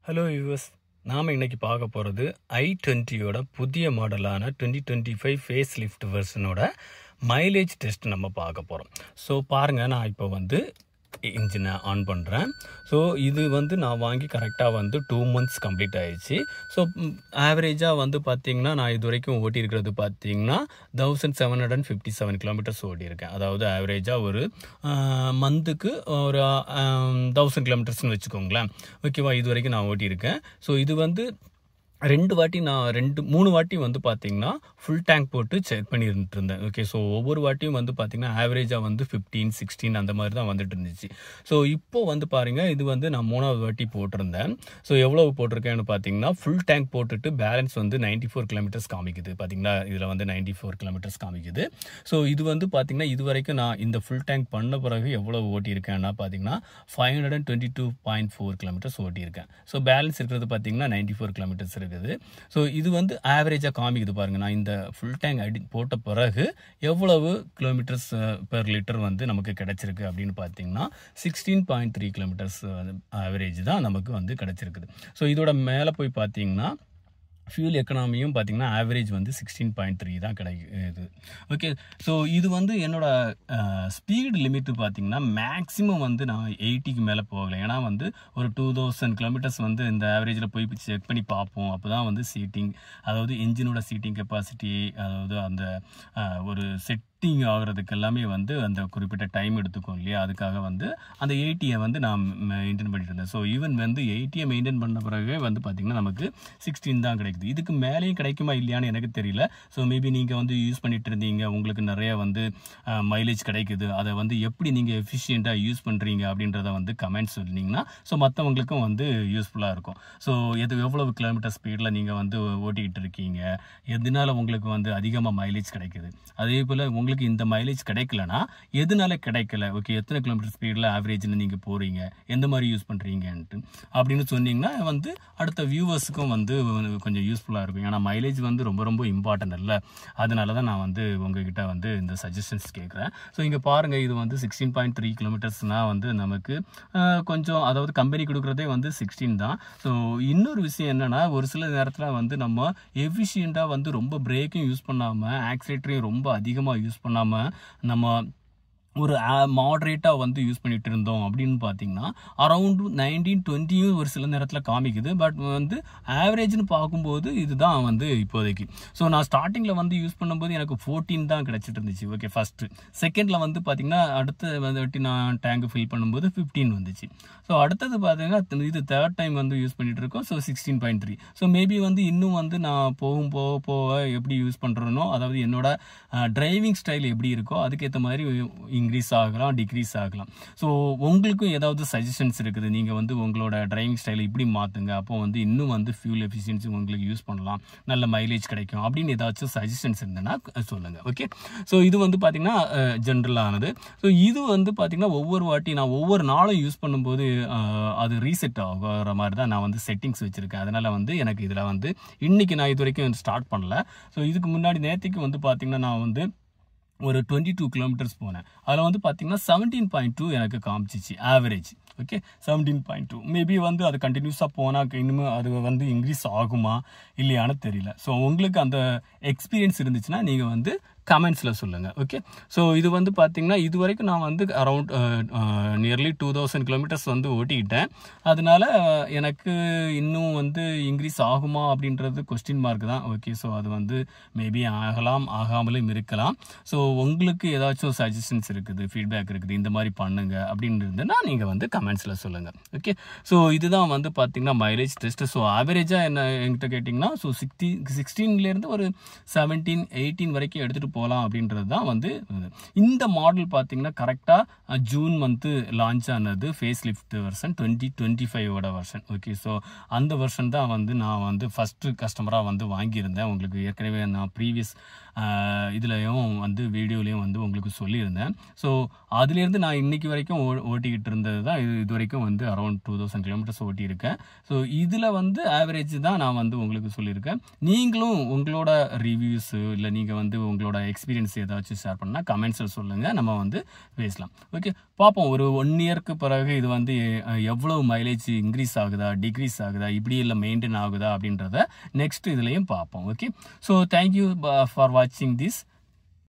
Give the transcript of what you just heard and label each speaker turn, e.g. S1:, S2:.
S1: Hello US, நாம் இன்னைக்கு பார்க்க போகிறது i20யோட புதிய மாடலான 2025 ஃபேஸ் லிஃப்ட் வெர்ஷனோட மைலேஜ் டெஸ்ட் நம்ம பார்க்க போகிறோம். ஸோ பாருங்கள், நான் இப்போ இன்ஜினை ஆன் பண்ணுறேன். ஸோ இது நான் வாங்கி கரெக்டாக 2 months கம்ப்ளீட் ஆயிடுச்சு. ஸோ ஆவரேஜாக பார்த்திங்கன்னா நான் இது வரைக்கும் ஓட்டியிருக்கிறது பார்த்திங்கன்னா 1757 கிலோமீட்டர்ஸ் ஓட்டியிருக்கேன். அதாவது ஆவரேஜாக ஒரு மந்த்துக்கு ஒரு 1000 கிலோமீட்டர்ஸ்னு வச்சுக்கோங்களேன். ஓகேவா, இது வரைக்கும் நான் ஓட்டியிருக்கேன். ஸோ இது 3 வாட்டி பார்த்தீங்கன்னா ஃபுல் டேங்க் போட்டு செக் பண்ணிட்டு இருந்தேன். ஓகே, ஸோ ஒவ்வொரு வாட்டியும் பார்த்தீங்கன்னா ஆவரேஜாக 15, 16 அந்த மாதிரி தான் வந்துட்டு இருந்துச்சு. ஸோ இப்போ பாருங்க, இது நான் 3வது வாட்டி போட்டிருந்தேன். ஸோ எவ்வளவு போட்டிருக்கேன்னு பார்த்தீங்கன்னா ஃபுல் டேங்க் போட்டுட்டு பேலன்ஸ் 94 கிலோமீட்டர்ஸ் காமிக்குது. பார்த்தீங்களா, இதில் 94 கிலோமீட்டர்ஸ் காமிக்குது. ஸோ இது பார்த்தீங்கன்னா இது வரைக்கும் நான் இந்த ஃபுல் டேங்க் பண்ண பிறகு எவ்வளவு ஓட்டியிருக்கேன்னா பார்த்தீங்கன்னா 522.4 கிலோமீட்டர்ஸ் ஓட்டியிருக்கேன். ஸோ பேலன்ஸ் இருக்கிறது பார்த்தீங்கன்னா 94 கிலோமீட்டர்ஸ் இருக்குது. ஸோ இது ஆவரேஜாக காமிக்குது பாருங்க. நான் இந்த ஃபுல் டேங்க் போட்ட பிறகு எவ்வளவு கிலோமீட்டர்ஸ் பெர் லிட்டர் நமக்கு கிடைச்சிருக்கு அப்படின்னு பார்த்தீங்கன்னா 16.3 கிலோமீட்டர்ஸ் ஆவரேஜ் தான் நமக்கு கிடைச்சிருக்குது. ஸோ இதோட மேலே போய் பார்த்தீங்கன்னா ஃபியூல் எக்கனாமியும் பார்த்தீங்கன்னா ஆவரேஜ் 16.3 தான் கிடைக்குது. ஓகே, ஸோ இது என்னோட ஸ்பீடு லிமிட்டு பார்த்தீங்கன்னா மேக்ஸிமம் நான் 80க்கு மேலே போகலை. ஏன்னா ஒரு 2000 கிலோமீட்டர்ஸ் இந்த ஆவரேஜில் போய் செக் பண்ணி பார்ப்போம். அப்போ தான் சீட்டிங், அதாவது இன்ஜினோட சீட்டிங் கெப்பாசிட்டி, அதாவது அந்த ஒரு செட்டிங் ஆகிறதுக்கு எல்லாமே அந்த குறிப்பிட்ட டைம் எடுத்துக்கும் இல்லையா, அதுக்காக அந்த 80 நான் மெயின்டைன் பண்ணிட்டு இருந்தேன். ஸோ ஈவன் 80 மெயின்டைன் பண்ண பிறகு பார்த்தீங்கன்னா நமக்கு 16 தான் கிடைக்குது. இதுக்கு மேலேயும் கிடைக்குமா இல்லையான்னு எனக்கு தெரியல. ஸோ மேபி நீங்கள் யூஸ் பண்ணிட்டு இருந்தீங்க, உங்களுக்கு நிறைய மைலேஜ் கிடைக்குது, அதை எப்படி நீங்கள் எஃபிஷியண்ட்டாக யூஸ் பண்ணுறீங்க அப்படின்றத கமெண்ட்ஸ் சொன்னீங்கன்னா ஸோ மற்றவங்களுக்கும் யூஸ்ஃபுல்லாக இருக்கும். ஸோ எவ்வளவு கிலோமீட்டர் ஸ்பீடில் நீங்கள் ஓட்டிக்கிட்டு இருக்கீங்க, எதனால உங்களுக்கு அதிகமாக மைலேஜ் கிடைக்குது, அதே போல் உங்களுக்கு இந்த மைலேஜ் கிடைக்கலனா எதனால கிடைக்கல, ஓகே, எத்தனை கிலோமீட்டர் ஸ்பீடில் ஆவரேஜில் நீங்கள் போகிறீங்க, எந்த மாதிரி யூஸ் பண்ணுறீங்கன்ட்டு அப்படின்னு சொன்னீங்கன்னா அடுத்த வியூவர்ஸுக்கும் கொஞ்சம் யூஸ்ஃபுல்லாக இருக்கும். ஏன்னா மைலேஜ் ரொம்ப ரொம்ப இம்பார்ட்டன்ட் இல்லை. அதனால தான் நான் உங்ககிட்ட இந்த சஜஷன்ஸ் கேட்குறேன். ஸோ இங்கே பாருங்கள், இது 16.3 கிலோமீட்டர்ஸ்னால் நமக்கு கொஞ்சம், அதாவது கம்பெனி கொடுக்குறதே 16 தான். ஸோ இன்னொரு விஷயம் என்னென்னா, ஒரு சில நேரத்தில் நம்ம எஃபிஷியண்ட்டாக ரொம்ப பிரேக்கும் யூஸ் பண்ணாமல் ஆக்சிலேட்டரையும் ரொம்ப அதிகமாக யூஸ் பண்ணாமல் நம்ம ஒரு மாடரேட்டாக யூஸ் பண்ணிட்டு இருந்தோம் அப்படின்னு பார்த்தீங்கன்னா அரௌண்ட் 19-20 ஒரு சில நேரத்தில் காமிக்குது. பட் ஆவரேஜ்னு பார்க்கும்போது இதுதான் இப்போதைக்கு. ஸோ நான் ஸ்டார்டிங்கில் யூஸ் பண்ணும்போது எனக்கு 14 தான் கிடச்சிட்டு இருந்துச்சு. Okay, first. செகண்டில் பார்த்தீங்கன்னா அடுத்த நான் டேங்க் ஃபில் பண்ணும்போது 15 வந்துச்சு. ஸோ அடுத்தது பார்த்தீங்கன்னா இது தேர்ட் டைம் யூஸ் பண்ணிட்டு இருக்கோம். ஸோ 16.3. ஸோ மேபி இன்னும் நான் போக எப்படி யூஸ் பண்ணுறேனோ, அதாவது என்னோட டிரைவிங் ஸ்டைல் எப்படி இருக்கோ அதுக்கேற்ற மாதிரி இன்க்ரீஸ் ஆகலாம், டிக்ரீஸ் ஆகலாம். ஸோ உங்களுக்கும் ஏதாவது சஜஷன்ஸ் இருக்குது, நீங்கள் உங்களோட டிரைவிங் ஸ்டைலை இப்படி மாற்றுங்க, அப்போ இன்னும் ஃபியூல் எஃபிஷியன்சி உங்களுக்கு யூஸ் பண்ணலாம், நல்ல மைலேஜ் கிடைக்கும் அப்படின்னு ஏதாச்சும் சஜஷன்ஸ் இருந்ததுன்னா சொல்லுங்கள். ஓகே, ஸோ இது பார்த்தீங்கன்னா ஜென்ரலானது. ஸோ இது பார்த்தீங்கன்னா ஒவ்வொரு வாட்டி நான் ஒவ்வொரு நாளும் யூஸ் பண்ணும்போது அது ரீசெட் ஆகிற மாதிரி தான் நான் செட்டிங்ஸ் வச்சுருக்கேன். அதனால் எனக்கு இதில் இன்றைக்கி நான் இது வரைக்கும் ஸ்டார்ட் பண்ணல. ஸோ இதுக்கு முன்னாடி நேற்றுக்கு பார்த்தீங்கன்னா நான் ஒரு 22 கிலோமீட்டர்ஸ் போனேன். அதில் பார்த்தீங்கன்னா 17.2 எனக்கு காமிச்சிச்சு ஆவரேஜ். ஓகே, 17.2 மேபி அது கண்டினியூஸாக போனால் இன்னும் அது இன்க்ரீஸ் ஆகுமா இல்லையான்னு தெரியல. ஸோ உங்களுக்கு அந்த எக்ஸ்பீரியன்ஸ் இருந்துச்சுன்னா நீங்கள் கமெண்ட்ஸில் சொல்லுங்கள். ஓகே, ஸோ இது பார்த்தீங்கன்னா இது வரைக்கும் நான் அரௌண்ட் நியர்லி 2000 கிலோமீட்டர்ஸ் ஓட்டிக்கிட்டேன். அதனால எனக்கு இன்னும் இன்க்ரீஸ் ஆகுமா அப்படின்றது கொஸ்டின் மார்க் தான். ஓகே, ஸோ அது மேபி ஆகலாம், ஆகாமலும் இருக்கலாம். ஸோ உங்களுக்கு ஏதாச்சும் சஜஷன்ஸ் இருக்குது, ஃபீட்பேக் இருக்குது, இந்த மாதிரி பண்ணுங்க அப்படின்னு இருந்ததுன்னா நீங்கள் கமெண்ட்ஸில் சொல்லுங்கள். ஓகே, ஸோ இதுதான் பார்த்தீங்கன்னா மைலேஜ் டெஸ்ட். ஸோ ஆவரேஜாக என்ன என்கிட்ட கேட்டிங்கன்னா ஸோ 16லேருந்து ஒரு 17, 18 வரைக்கும் எடுத்துகிட்டு போகலாம் அப்படின்றது தான் இந்த மாடல் பார்த்தீங்கன்னா கரெக்டாக ஜூன் மந்த்து லான்ச் ஆனது face lift version 2025 version. Okay, so அந்த வெர்ஷன் தான் நான் ஃபஸ்ட்டு கஸ்டமராக வாங்கியிருந்தேன். உங்களுக்கு ஏற்கனவே நான் ப்ரீவியஸ் இதுலேயும் வீடியோலையும் உங்களுக்கு சொல்லியிருந்தேன். ஸோ அதுலேருந்து நான் இன்னைக்கு வரைக்கும் ஓட்டிக்கிட்டு இருந்தது தான் இது வரைக்கும் அரௌண்ட் 2000 கிலோமீட்டர்ஸ் ஓட்டியிருக்கேன். ஸோ இதில் ஆவரேஜ் தான் நான் உங்களுக்கு சொல்லியிருக்கேன். நீங்களும் உங்களோட ரிவ்யூஸு இல்லை நீங்கள் உங்களோட எக்ஸ்பீரியன்ஸ் ஏதாச்சும் ஷேர் பண்ணால் கமெண்ட்ஸில் சொல்லுங்கள், நம்ம வந்து பேசலாம். ஓகே, பார்ப்போம் ஒரு 1 இயருக்கு பிறகு இது வந்து எவ்வளோ மைலேஜ் இன்க்ரீஸ் ஆகுதா, டிக்ரீஸ் ஆகுதா, இப்படி இல்லை மெயின்டைன் ஆகுதா அப்படின்றத நெக்ஸ்ட் இதுலேயும் பார்ப்போம். ஓகே, ஸோ தேங்க்யூ ஃபார் வாட்சிங் திஸ்.